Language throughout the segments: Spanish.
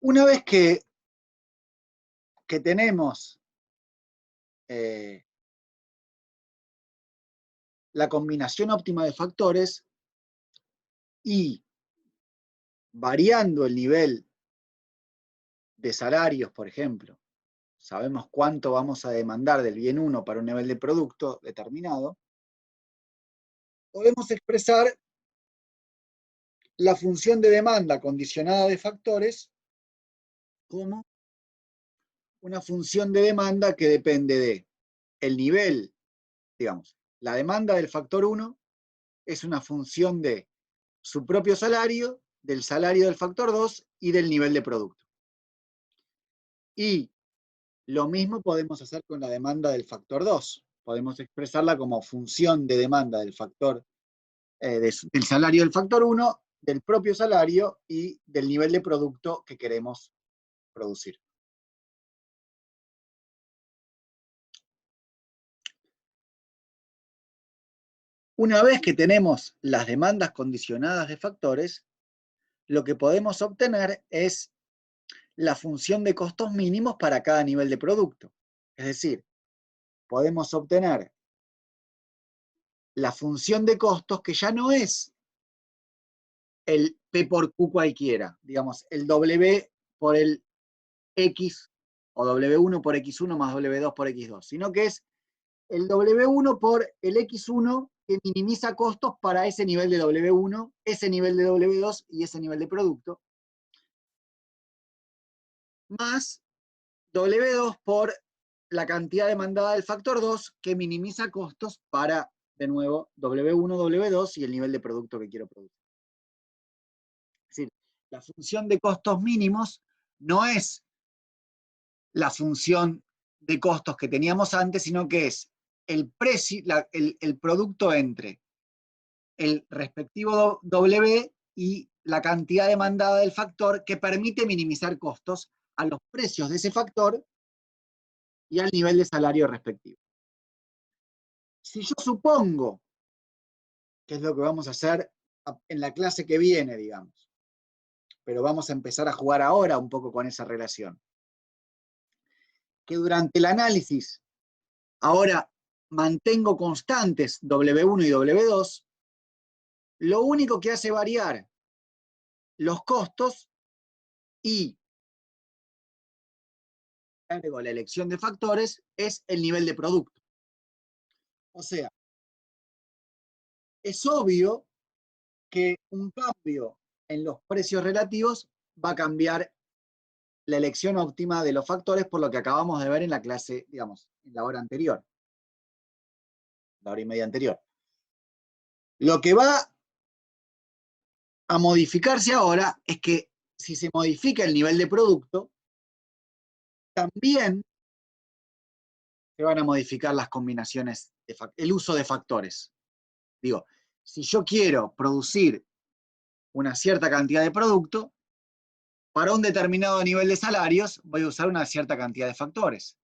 Una vez que tenemos la combinación óptima de factores y variando el nivel de salarios, por ejemplo, sabemos cuánto vamos a demandar del bien 1 para un nivel de producto determinado, podemos expresar la función de demanda condicionada de factores como una función de demanda que depende de el nivel, digamos, la demanda del factor 1 es una función de su propio salario, del salario del factor 2 y del nivel de producto. Y lo mismo podemos hacer con la demanda del factor 2. Podemos expresarla como función de demanda del factor, del salario del factor 1, del propio salario y del nivel de producto que queremos producir. Una vez que tenemos las demandas condicionadas de factores, lo que podemos obtener es la función de costos mínimos para cada nivel de producto. Es decir, podemos obtener la función de costos que ya no es el P por Q cualquiera, digamos, el W por el X o W1 por X1 más W2 por X2, sino que es el W1 por el X1 que minimiza costos para ese nivel de W1, ese nivel de W2 y ese nivel de producto, más W2 por la cantidad demandada del factor 2 que minimiza costos para, de nuevo, W1, W2 y el nivel de producto que quiero producir. Es decir, la función de costos mínimos no es la función de costos que teníamos antes, sino que es el precio, el producto entre el respectivo W y la cantidad demandada del factor que permite minimizar costos a los precios de ese factor y al nivel de salario respectivo. Si yo supongo, que es lo que vamos a hacer en la clase que viene, digamos, pero vamos a empezar a jugar ahora un poco con esa relación, que durante el análisis ahora mantengo constantes W1 y W2, lo único que hace variar los costos y agrego la elección de factores es el nivel de producto. O sea, es obvio que un cambio en los precios relativos va a cambiar la elección óptima de los factores, por lo que acabamos de ver en la clase, digamos, en la hora anterior, la hora y media anterior. Lo que va a modificarse ahora es que si se modifica el nivel de producto, también se van a modificar las combinaciones, el uso de factores. Digo, si yo quiero producir una cierta cantidad de producto, para un determinado nivel de salarios voy a usar una cierta cantidad de factores.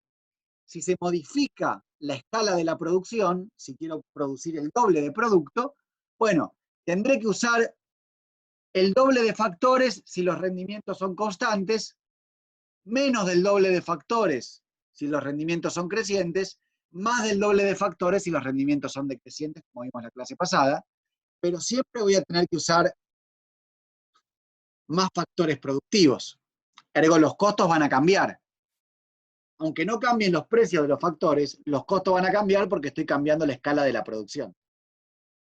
Si se modifica la escala de la producción, si quiero producir el doble de producto, bueno, tendré que usar el doble de factores si los rendimientos son constantes, menos del doble de factores si los rendimientos son crecientes, más del doble de factores si los rendimientos son decrecientes, como vimos en la clase pasada, pero siempre voy a tener que usar más factores productivos. Ergo, los costos van a cambiar. Aunque no cambien los precios de los factores, los costos van a cambiar porque estoy cambiando la escala de la producción.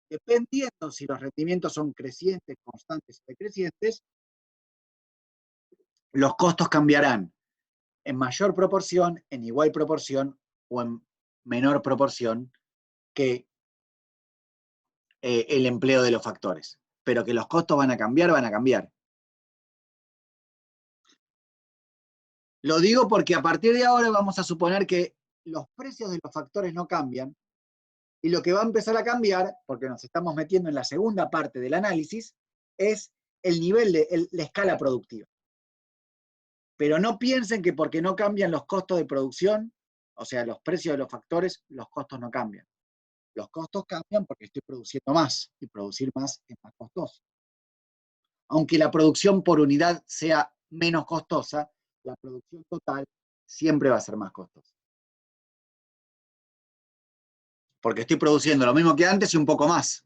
Dependiendo si los rendimientos son crecientes, constantes o decrecientes, los costos cambiarán en mayor proporción, en igual proporción o en menor proporción que el empleo de los factores. Pero que los costos van a cambiar, van a cambiar. Lo digo porque a partir de ahora vamos a suponer que los precios de los factores no cambian y lo que va a empezar a cambiar, porque nos estamos metiendo en la segunda parte del análisis, es el nivel de la escala productiva. Pero no piensen que porque no cambian los costos de producción, o sea, los precios de los factores, los costos no cambian. Los costos cambian porque estoy produciendo más, y producir más es más costoso. Aunque la producción por unidad sea menos costosa, la producción total siempre va a ser más costosa. Porque estoy produciendo lo mismo que antes y un poco más.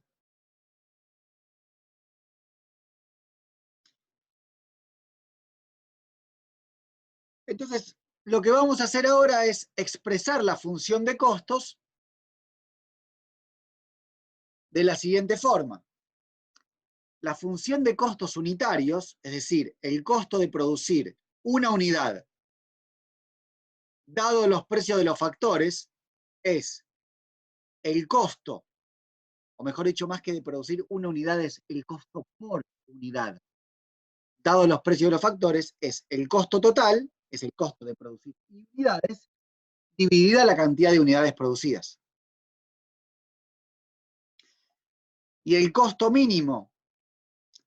Entonces, lo que vamos a hacer ahora es expresar la función de costos de la siguiente forma. La función de costos unitarios, es decir, el costo de producir una unidad, dado los precios de los factores, es el costo, o mejor dicho, más que de producir una unidad, es el costo por unidad. Dado los precios de los factores, es el costo total, es el costo de producir unidades, dividida la cantidad de unidades producidas. Y el costo mínimo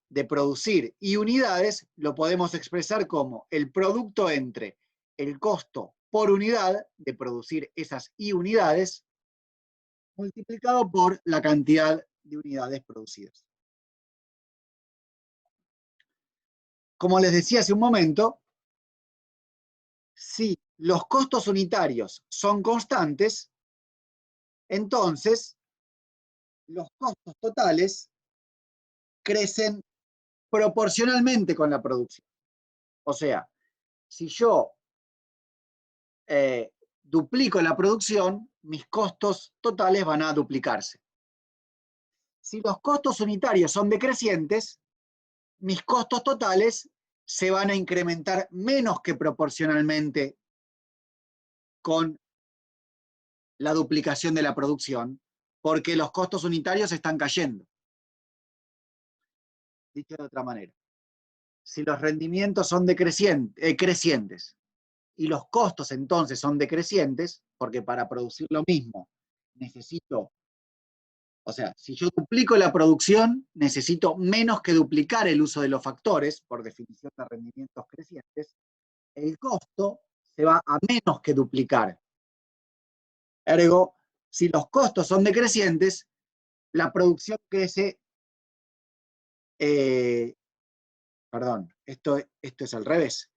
de producir y unidades lo podemos expresar como el producto entre el costo por unidad de producir esas y unidades multiplicado por la cantidad de unidades producidas. Como les decía hace un momento, si los costos unitarios son constantes, entonces los costos totales crecen proporcionalmente con la producción. O sea, si yo duplico la producción, mis costos totales van a duplicarse. Si los costos unitarios son decrecientes, mis costos totales se van a incrementar menos que proporcionalmente con la duplicación de la producción, porque los costos unitarios están cayendo. Dicho de otra manera, si los rendimientos son crecientes y los costos entonces son decrecientes, porque para producir lo mismo necesito, o sea, si yo duplico la producción, necesito menos que duplicar el uso de los factores, por definición de rendimientos crecientes, el costo se va a menos que duplicar. Ergo, si los costos son decrecientes, la producción crece, perdón, esto es al revés,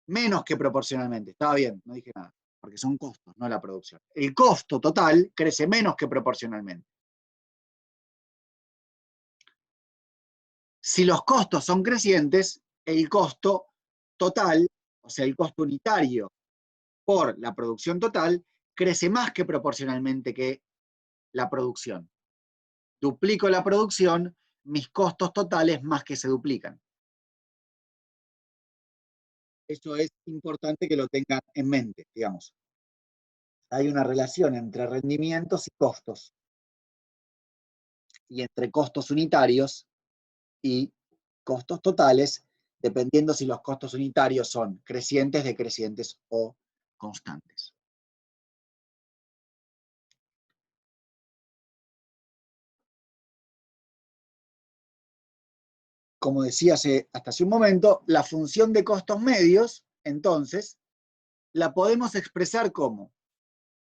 menos que proporcionalmente. Estaba bien, no dije nada, porque son costos, no la producción. El costo total crece menos que proporcionalmente. Si los costos son crecientes, el costo total, o sea, el costo unitario por la producción total, crece más que proporcionalmente que la producción. Duplico la producción, mis costos totales más que se duplican. Eso es importante que lo tengan en mente, digamos. Hay una relación entre rendimientos y costos, y entre costos unitarios y costos totales, dependiendo si los costos unitarios son crecientes, decrecientes o constantes. Como decía hasta hace un momento, la función de costos medios, entonces, la podemos expresar como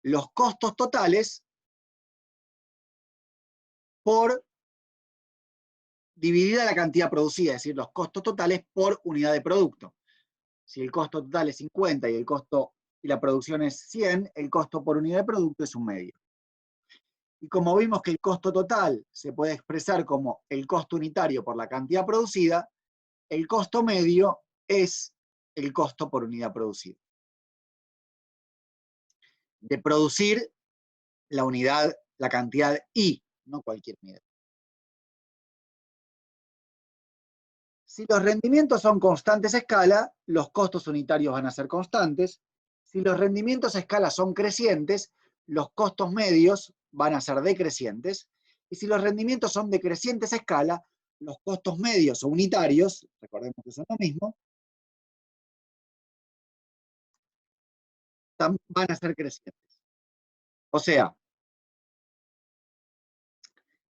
los costos totales por dividida la cantidad producida, es decir, los costos totales por unidad de producto. Si el costo total es 50 y la producción es 100, el costo por unidad de producto es un medio. Y como vimos que el costo total se puede expresar como el costo unitario por la cantidad producida, el costo medio es el costo por unidad producida. De producir la unidad, la cantidad I, no cualquier unidad. Si los rendimientos son constantes a escala, los costos unitarios van a ser constantes. Si los rendimientos a escala son crecientes, los costos medios van a ser decrecientes. Y si los rendimientos son decrecientes a escala, los costos medios o unitarios, recordemos que son lo mismo, van a ser crecientes. O sea,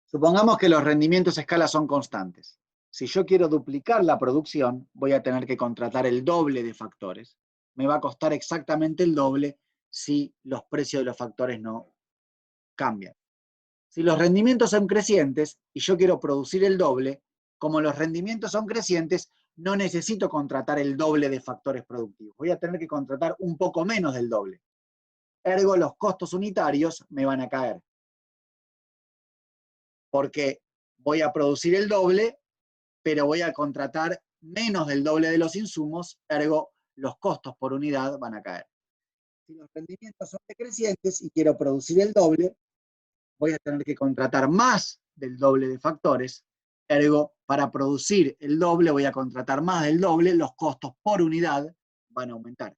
supongamos que los rendimientos a escala son constantes. Si yo quiero duplicar la producción, voy a tener que contratar el doble de factores. Me va a costar exactamente el doble si los precios de los factores no cambian. Si los rendimientos son crecientes y yo quiero producir el doble, como los rendimientos son crecientes, no necesito contratar el doble de factores productivos. Voy a tener que contratar un poco menos del doble. Ergo, los costos unitarios me van a caer. Porque voy a producir el doble, pero voy a contratar menos del doble de los insumos, ergo, los costos por unidad van a caer. Si los rendimientos son decrecientes y quiero producir el doble, voy a tener que contratar más del doble de factores, ergo, para producir el doble voy a contratar más del doble, los costos por unidad van a aumentar.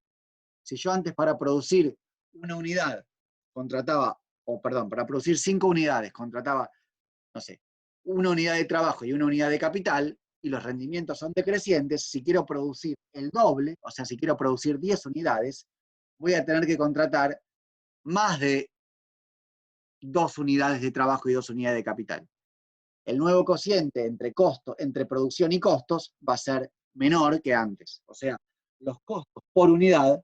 Si yo antes para producir una unidad contrataba, para producir 5 unidades contrataba, no sé, una unidad de trabajo y una unidad de capital, y los rendimientos son decrecientes, si quiero producir el doble, o sea, si quiero producir 10 unidades, voy a tener que contratar más de 2 unidades de trabajo y 2 unidades de capital. El nuevo cociente entre producción y costos va a ser menor que antes. O sea, los costos por unidad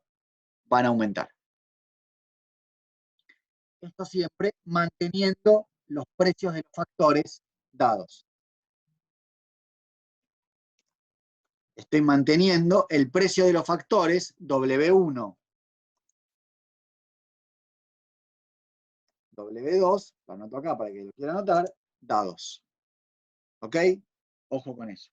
van a aumentar. Esto siempre manteniendo los precios de los factores dados. Estoy manteniendo el precio de los factores W1, W2, lo anoto acá para que lo quiera anotar, dados. ¿Ok? Ojo con eso.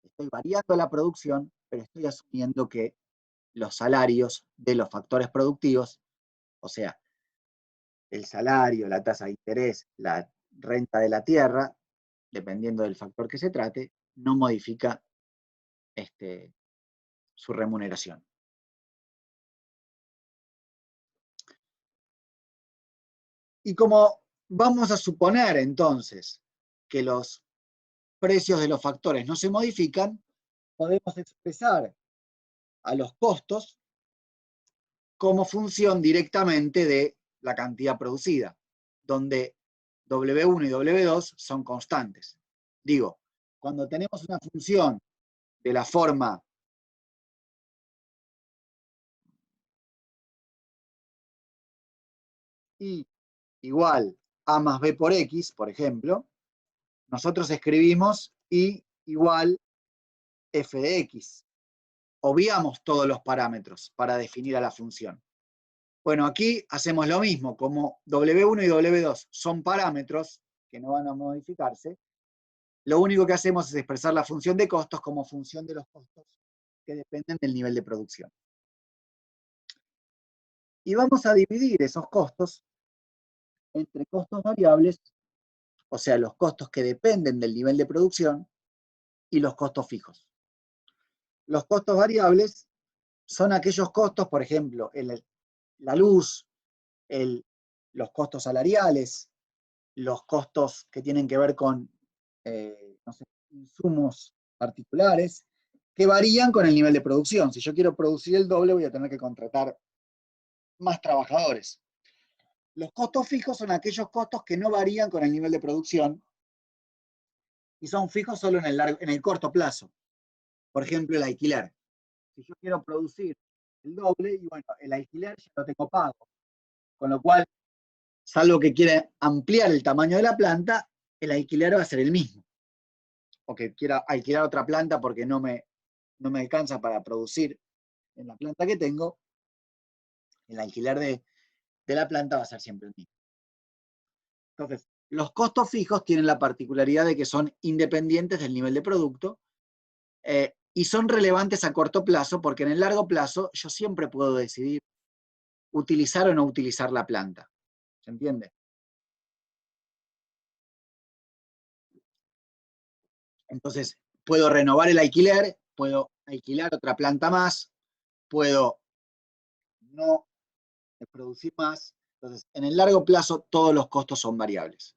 Estoy variando la producción, pero estoy asumiendo que los salarios de los factores productivos, o sea, el salario, la tasa de interés, la renta de la tierra, dependiendo del factor que se trate, no modifica su remuneración. Y como vamos a suponer entonces que los precios de los factores no se modifican, podemos expresar a los costos como función directamente de la cantidad producida, donde W1 y W2 son constantes. Digo, cuando tenemos una función de la forma y igual a más b por x, por ejemplo, nosotros escribimos y igual f de x. Obviamos todos los parámetros para definir a la función. Bueno, aquí hacemos lo mismo, como W1 y W2 son parámetros que no van a modificarse, lo único que hacemos es expresar la función de costos como función de los costos que dependen del nivel de producción. Y vamos a dividir esos costos entre costos variables, o sea, los costos que dependen del nivel de producción, y los costos fijos. Los costos variables son aquellos costos, por ejemplo, la luz, los costos salariales, los costos que tienen que ver con no sé, insumos particulares, que varían con el nivel de producción. Si yo quiero producir el doble, voy a tener que contratar más trabajadores. Los costos fijos son aquellos costos que no varían con el nivel de producción y son fijos solo en el corto plazo. Por ejemplo, el alquiler. Si yo quiero producir el doble, y bueno, el alquiler ya lo tengo pago. Con lo cual, salvo que quiera ampliar el tamaño de la planta, el alquiler va a ser el mismo. O que quiera alquilar otra planta porque no me alcanza para producir en la planta que tengo, el alquiler de la planta va a ser siempre el mismo. Entonces, los costos fijos tienen la particularidad de que son independientes del nivel de producto y son relevantes a corto plazo porque en el largo plazo yo siempre puedo decidir utilizar o no utilizar la planta. ¿Se entiende? Entonces, puedo renovar el alquiler, puedo alquilar otra planta más, puedo no producir más. Entonces, en el largo plazo todos los costos son variables.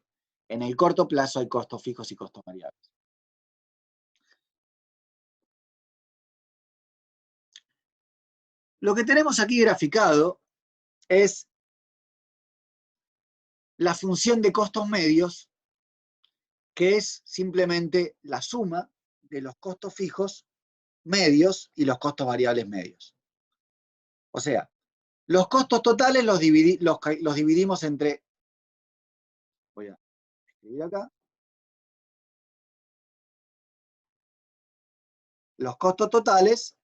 En el corto plazo hay costos fijos y costos variables. Lo que tenemos aquí graficado es la función de costos medios, que es simplemente la suma de los costos fijos medios y los costos variables medios. O sea, los costos totales los dividimos entre, voy a escribir acá, los costos totales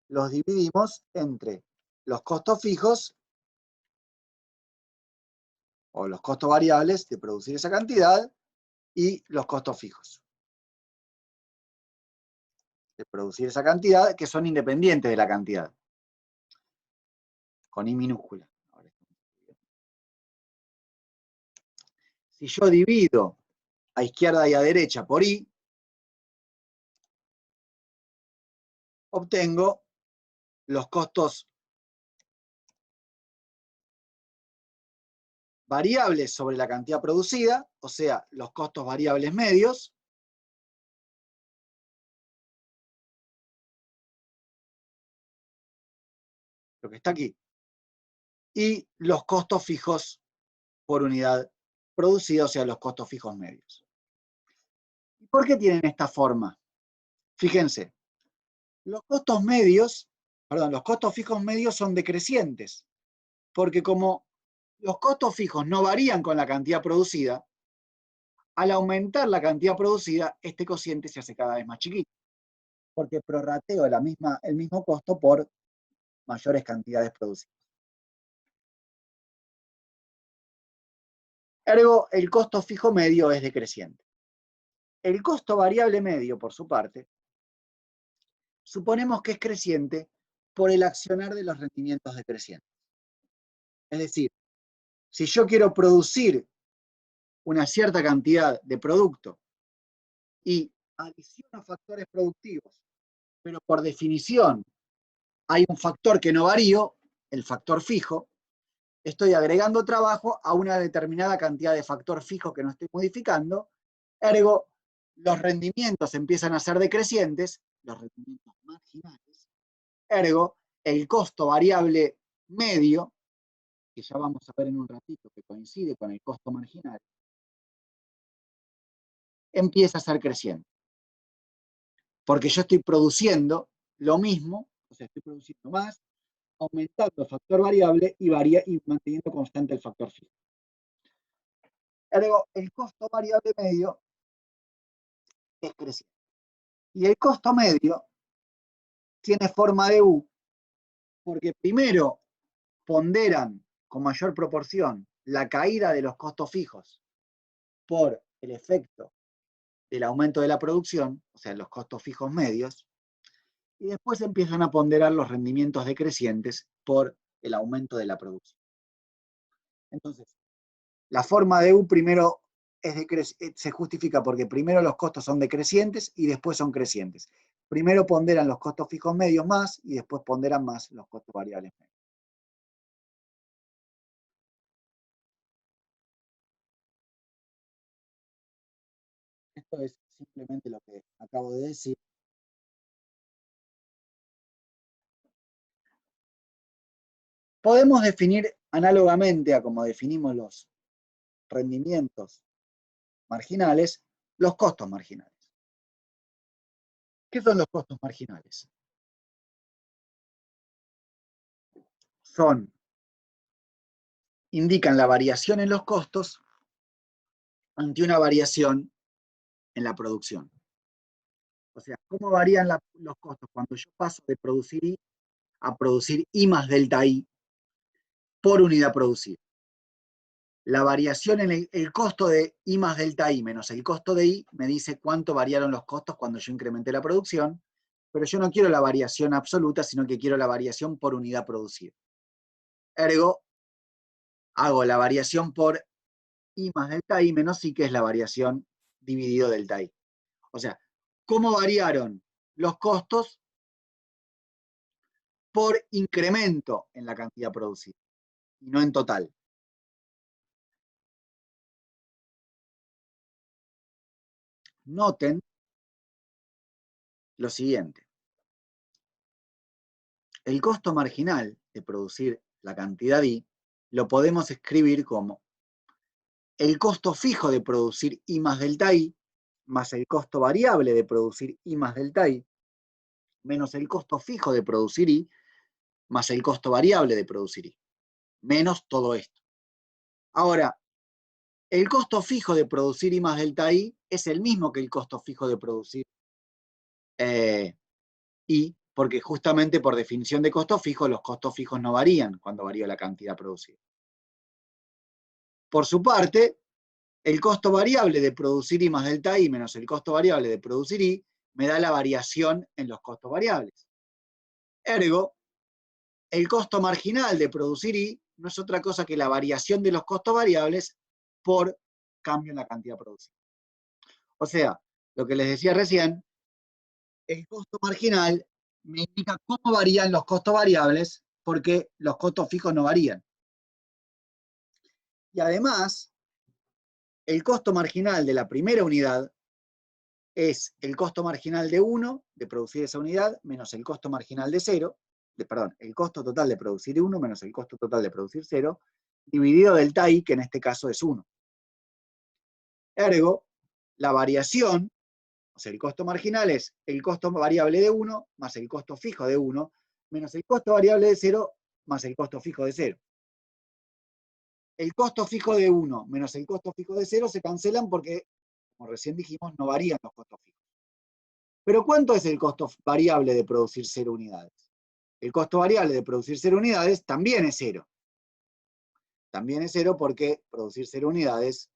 los dividimos entre los costos fijos o los costos variables de producir esa cantidad y los costos fijos de producir esa cantidad, que son independientes de la cantidad, con I minúscula. Si yo divido a izquierda y a derecha por I, obtengo los costos variables sobre la cantidad producida, o sea, los costos variables medios, lo que está aquí, y los costos fijos por unidad producida, o sea, los costos fijos medios. ¿Por qué tienen esta forma? Fíjense, los costos fijos medios son decrecientes, porque como los costos fijos no varían con la cantidad producida, al aumentar la cantidad producida, este cociente se hace cada vez más chiquito, porque prorrateo el mismo costo por mayores cantidades producidas. Ergo, el costo fijo medio es decreciente. El costo variable medio, por su parte, suponemos que es creciente por el accionar de los rendimientos decrecientes. Es decir, si yo quiero producir una cierta cantidad de producto y adiciono factores productivos, pero por definición hay un factor que no varío, el factor fijo, estoy agregando trabajo a una determinada cantidad de factor fijo que no estoy modificando, ergo, los rendimientos empiezan a ser decrecientes, los rendimientos marginales, ergo, el costo variable medio, que ya vamos a ver en un ratito que coincide con el costo marginal, empieza a ser creciente. Porque yo estoy produciendo lo mismo, o sea, estoy produciendo más, aumentando el factor variable y manteniendo constante el factor fijo. Ergo, el costo variable medio es creciente. Y el costo medio tiene forma de U, porque primero ponderan con mayor proporción la caída de los costos fijos por el efecto del aumento de la producción, o sea, los costos fijos medios, y después empiezan a ponderar los rendimientos decrecientes por el aumento de la producción. Entonces, la forma de U primero se justifica porque primero los costos son decrecientes y después son crecientes. Primero ponderan los costos fijos medios más y después ponderan más los costos variables medios. Esto es simplemente lo que acabo de decir. Podemos definir análogamente a como definimos los rendimientos marginales, los costos marginales. ¿Qué son los costos marginales? Indican la variación en los costos ante una variación en la producción. O sea, ¿cómo varían los costos cuando yo paso de producir I a producir I más delta I por unidad producida? La variación en el costo de I más delta I menos el costo de I me dice cuánto variaron los costos cuando yo incrementé la producción, pero yo no quiero la variación absoluta, sino que quiero la variación por unidad producida. Ergo, hago la variación por I más delta I menos I, que es la variación dividido delta I. O sea, ¿cómo variaron los costos por incremento en la cantidad producida y no en total? Noten lo siguiente. El costo marginal de producir la cantidad I lo podemos escribir como el costo fijo de producir I más delta I más el costo variable de producir I más delta I menos el costo fijo de producir I más el costo variable de producir I, menos todo esto. Ahora, el costo fijo de producir I más delta I es el mismo que el costo fijo de producir I, porque justamente por definición de costo fijo, los costos fijos no varían cuando varía la cantidad producida. Por su parte, el costo variable de producir I más delta I menos el costo variable de producir I me da la variación en los costos variables. Ergo, el costo marginal de producir I no es otra cosa que la variación de los costos variables por cambio en la cantidad producida. O sea, lo que les decía recién, el costo marginal me indica cómo varían los costos variables porque los costos fijos no varían. Y además, el costo marginal de la primera unidad es el costo marginal de 1 de producir esa unidad menos el costo marginal de 0, perdón, el costo total de producir 1 menos el costo total de producir 0, dividido delta I, que en este caso es 1. Ergo, la variación, o sea, el costo marginal es el costo variable de 1 más el costo fijo de 1 menos el costo variable de 0 más el costo fijo de 0. El costo fijo de 1 menos el costo fijo de 0 se cancelan porque, como recién dijimos, no varían los costos fijos. Pero ¿cuánto es el costo variable de producir 0 unidades? El costo variable de producir 0 unidades también es 0. También es 0 porque producir 0 unidades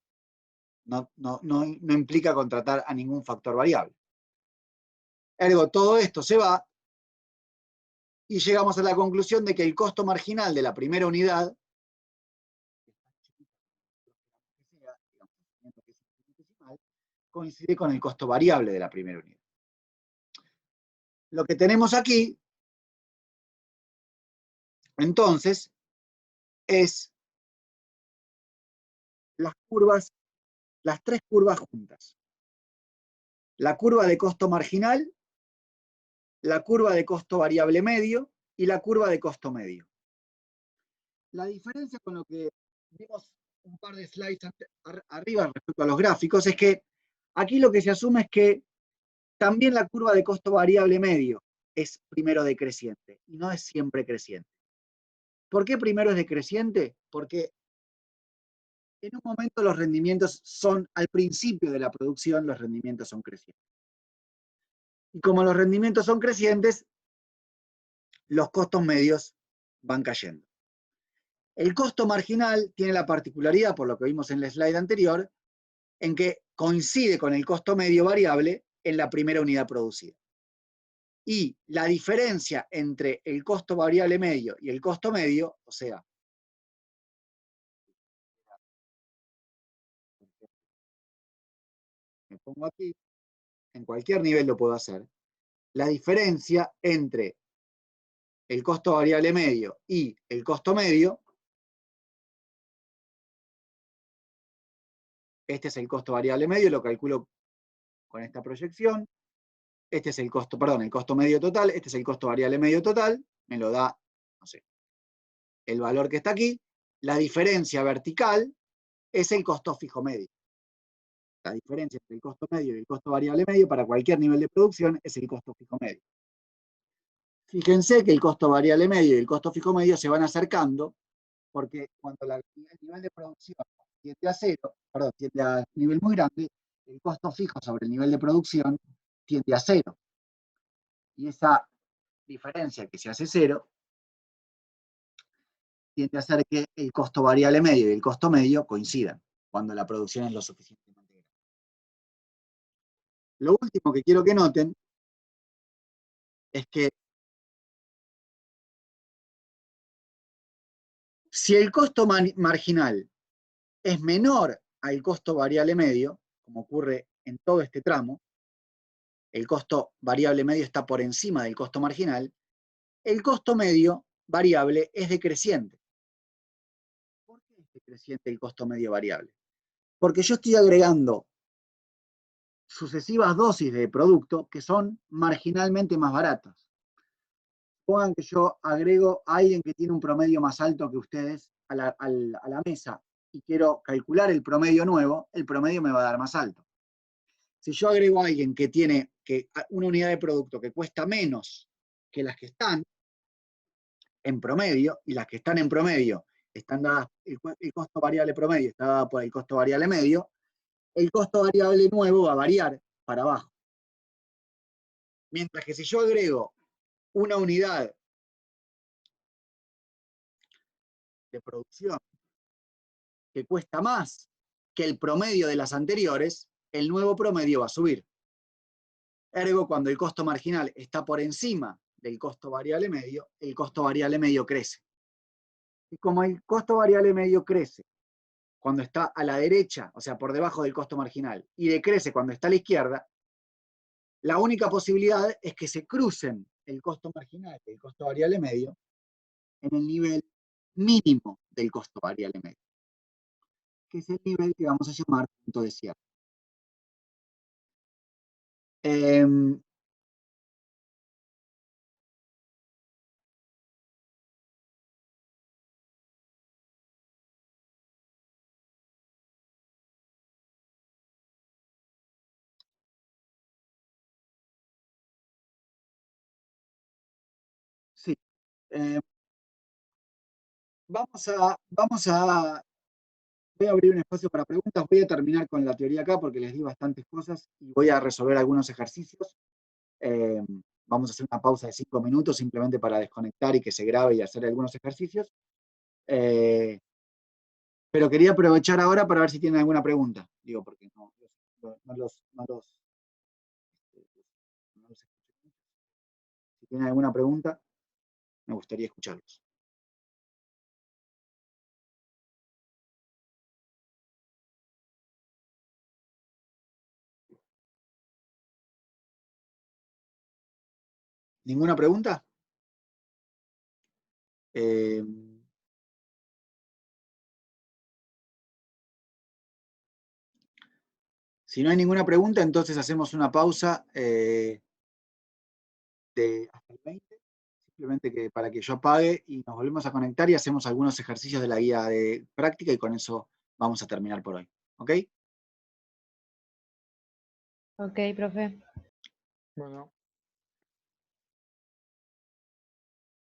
no implica contratar a ningún factor variable. Ergo, todo esto se va y llegamos a la conclusión de que el costo marginal de la primera unidad coincide con el costo variable de la primera unidad. Lo que tenemos aquí, entonces, es las curvas, las tres curvas juntas. La curva de costo marginal, la curva de costo variable medio y la curva de costo medio. La diferencia con lo que vimos un par de slides arriba respecto a los gráficos es que aquí lo que se asume es que también la curva de costo variable medio es primero decreciente y no es siempre creciente. ¿Por qué primero es decreciente? Porque en un momento los rendimientos son, al principio de la producción, los rendimientos son crecientes. Y como los rendimientos son crecientes, los costos medios van cayendo. El costo marginal tiene la particularidad, por lo que vimos en el slide anterior, en que coincide con el costo medio variable en la primera unidad producida. Y la diferencia entre el costo variable medio y el costo medio, o sea, me pongo aquí, en cualquier nivel lo puedo hacer, la diferencia entre el costo variable medio y el costo medio, este es el costo variable medio, lo calculo con esta proyección, este es el costo, perdón, el costo medio total, este es el costo variable medio total, me lo da, no sé, el valor que está aquí, la diferencia vertical es el costo fijo medio. La diferencia entre el costo medio y el costo variable medio para cualquier nivel de producción es el costo fijo medio. Fíjense que el costo variable medio y el costo fijo medio se van acercando porque cuando el nivel de producción tiende a cero, perdón, tiende a un nivel muy grande, el costo fijo sobre el nivel de producción tiende a cero. Y esa diferencia que se hace cero tiende a hacer que el costo variable medio y el costo medio coincidan cuando la producción es lo suficientemente grande. Lo último que quiero que noten es que si el costo marginal es menor al costo variable medio, como ocurre en todo este tramo, el costo variable medio está por encima del costo marginal, el costo medio variable es decreciente. ¿Por qué es decreciente el costo medio variable? Porque yo estoy agregando sucesivas dosis de producto que son marginalmente más baratas. Supongan que yo agrego a alguien que tiene un promedio más alto que ustedes a la mesa y quiero calcular el promedio nuevo, el promedio me va a dar más alto. Si yo agrego a alguien que tiene una unidad de producto que cuesta menos que las que están en promedio, y las que están en promedio están dadas, el costo variable promedio está dado por el costo variable medio, el costo variable nuevo va a variar para abajo. Mientras que si yo agrego una unidad de producción que cuesta más que el promedio de las anteriores, el nuevo promedio va a subir. Ergo, cuando el costo marginal está por encima del costo variable medio, el costo variable medio crece. Y como el costo variable medio crece cuando está a la derecha, o sea, por debajo del costo marginal, y decrece cuando está a la izquierda, la única posibilidad es que se crucen el costo marginal y el costo variable medio en el nivel mínimo del costo variable medio, que es el nivel que vamos a llamar punto de cierre. Sí. Voy a abrir un espacio para preguntas. Voy a terminar con la teoría acá porque les di bastantes cosas y voy a resolver algunos ejercicios. Eh, Vamos a hacer una pausa de 5 minutos simplemente para desconectar y que se grabe y hacer algunos ejercicios. Pero quería aprovechar ahora para ver si tienen alguna pregunta. Digo, porque no los escuché mucho. Si tienen alguna pregunta, me gustaría escucharlos. ¿Ninguna pregunta? Si no hay ninguna pregunta, entonces hacemos una pausa de hasta el 20, simplemente para que yo apague y nos volvemos a conectar y hacemos algunos ejercicios de la guía de práctica y con eso vamos a terminar por hoy. ¿Ok? Ok, profe. Bueno.